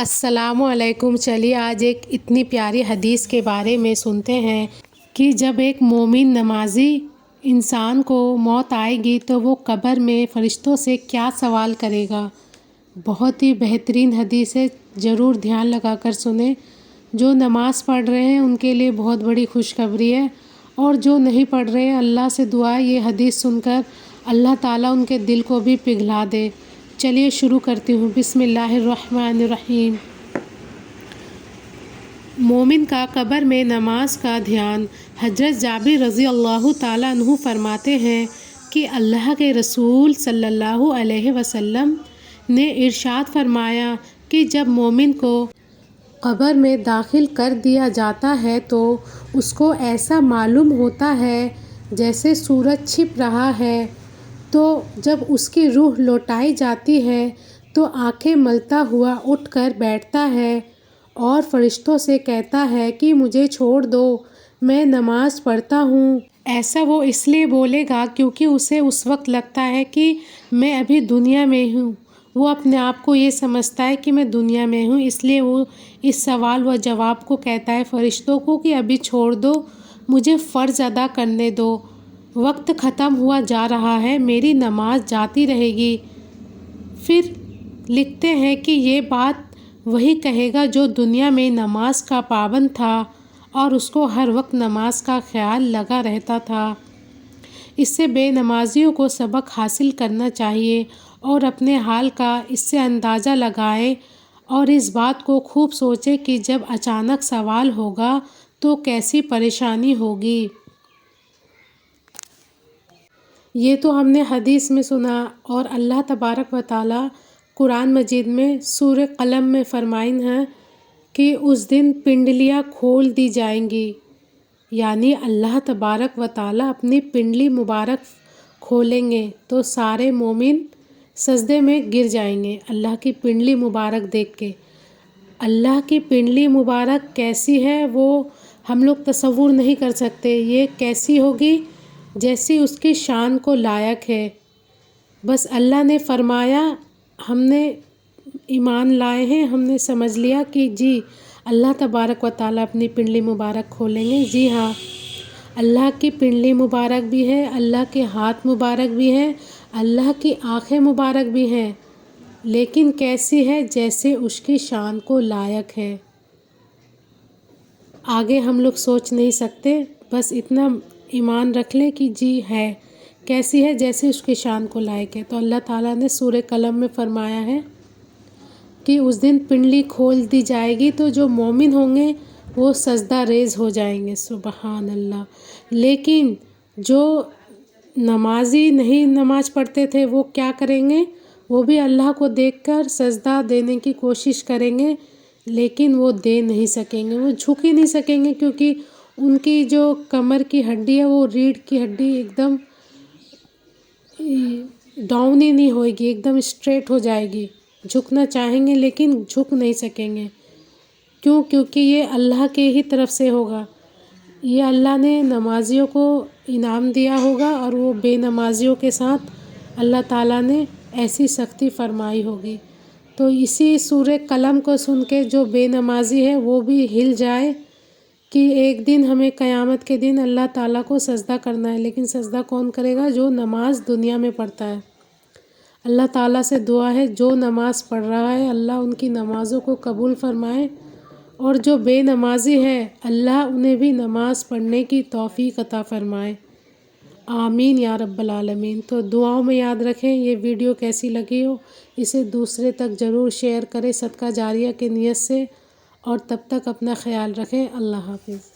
السلام علیکم۔ چلیے آج ایک اتنی پیاری حدیث کے بارے میں سنتے ہیں کہ جب ایک مومن نمازی انسان کو موت آئے گی تو وہ قبر میں فرشتوں سے کیا سوال کرے گا۔ بہت ہی بہترین حدیث ہے، ضرور دھیان لگا کر سنیں۔ جو نماز پڑھ رہے ہیں ان کے لیے بہت بڑی خوشخبری ہے، اور جو نہیں پڑھ رہے ہیں اللہ سے دعا ہے یہ حدیث سن کر اللہ تعالیٰ ان کے دل کو بھی پگھلا دے۔ چلیے شروع کرتی ہوں۔ بسم اللہ الرحمن الرحیم۔ مومن کا قبر میں نماز کا دھیان۔ حضرت جابر رضی اللہ تعالیٰ عنہ فرماتے ہیں کہ اللہ کے رسول صلی اللہ علیہ وسلم نے ارشاد فرمایا کہ جب مومن کو قبر میں داخل کر دیا جاتا ہے تو اس کو ایسا معلوم ہوتا ہے جیسے سورج چھپ رہا ہے، تو جب اس کی روح لوٹائی جاتی ہے تو آنکھیں ملتا ہوا اٹھ کر بیٹھتا ہے اور فرشتوں سے کہتا ہے کہ مجھے چھوڑ دو، میں نماز پڑھتا ہوں۔ ایسا وہ اس لیے بولے گا کیونکہ اسے اس وقت لگتا ہے کہ میں ابھی دنیا میں ہوں۔ وہ اپنے آپ کو یہ سمجھتا ہے کہ میں دنیا میں ہوں، اس لیے وہ اس سوال و جواب کو کہتا ہے فرشتوں کو کہ ابھی چھوڑ دو، مجھے فرض ادا کرنے دو، وقت ختم ہوا جا رہا ہے، میری نماز جاتی رہے گی۔ پھر لکھتے ہیں کہ یہ بات وہی کہے گا جو دنیا میں نماز کا پابند تھا اور اس کو ہر وقت نماز کا خیال لگا رہتا تھا۔ اس سے بے نمازیوں کو سبق حاصل کرنا چاہیے اور اپنے حال کا اس سے اندازہ لگائے اور اس بات کو خوب سوچے کہ جب اچانک سوال ہوگا تو کیسی پریشانی ہوگی۔ یہ تو ہم نے حدیث میں سنا، اور اللہ تبارک و تعالیٰ قرآن مجید میں سورہ قلم میں فرمائن ہے کہ اس دن پنڈلیاں کھول دی جائیں گی، یعنی اللہ تبارک و تعالیٰ اپنی پنڈلی مبارک کھولیں گے تو سارے مومن سجدے میں گر جائیں گے اللہ کی پنڈلی مبارک دیکھ کے۔ اللہ کی پنڈلی مبارک کیسی ہے وہ ہم لوگ تصور نہیں کر سکتے، یہ کیسی ہوگی جیسی اس کی شان کو لائق ہے۔ بس اللہ نے فرمایا، ہم نے ایمان لائے ہیں، ہم نے سمجھ لیا کہ جی اللہ تبارک و تعالیٰ اپنی پنڈلی مبارک کھولیں گے۔ جی ہاں، اللہ کی پنڈلی مبارک بھی ہے، اللہ کے ہاتھ مبارک بھی ہیں، اللہ کی آنکھیں مبارک بھی ہیں، لیکن کیسی ہے جیسے اس کی شان کو لائق ہے۔ آگے ہم لوگ سوچ نہیں سکتے، بس اتنا ایمان رکھ لیں کہ جی ہے، کیسی ہے جیسے اس کی شان کو لائق ہے۔ تو اللہ تعالیٰ نے سورہ قلم میں فرمایا ہے کہ اس دن پنڈلی کھول دی جائے گی تو جو مومن ہوں گے وہ سجدہ ریز ہو جائیں گے، سبحان اللہ۔ لیکن جو نمازی نہیں نماز پڑھتے تھے وہ کیا کریں گے؟ وہ بھی اللہ کو دیکھ کر سجدہ دینے کی کوشش کریں گے، لیکن وہ دے نہیں سکیں گے، وہ جھک ہی نہیں سکیں گے، کیونکہ ان کی جو کمر کی ہڈی ہے وہ ریڑھ کی ہڈی ایک دم ڈاؤن ہی نہیں ہوئے گی، ایک دم اسٹریٹ ہو جائے گی۔ جھکنا چاہیں گے لیکن جھک نہیں سکیں گے۔ کیوں؟ کیونکہ یہ اللہ کے ہی طرف سے ہوگا، یہ اللہ نے نمازیوں کو انعام دیا ہوگا، اور وہ بے نمازیوں کے ساتھ اللہ تعالیٰ نے ایسی سختی فرمائی ہوگی۔ تو اسی سورہ قلم کو سن کے جو بے نمازی ہے وہ بھی ہل جائے کہ ایک دن ہمیں قیامت کے دن اللہ تعالیٰ کو سجدہ کرنا ہے، لیکن سجدہ کون کرے گا؟ جو نماز دنیا میں پڑھتا ہے۔ اللہ تعالیٰ سے دعا ہے جو نماز پڑھ رہا ہے اللہ ان کی نمازوں کو قبول فرمائے، اور جو بے نمازی ہے اللہ انہیں بھی نماز پڑھنے کی توفیق عطا فرمائے، آمین یا رب العالمین۔ تو دعاؤں میں یاد رکھیں۔ یہ ویڈیو کیسی لگی ہو اسے دوسرے تک ضرور شیئر کریں صدقہ جاریہ کی نیت سے، اور تب تک اپنا خیال رکھیں۔ اللہ حافظ۔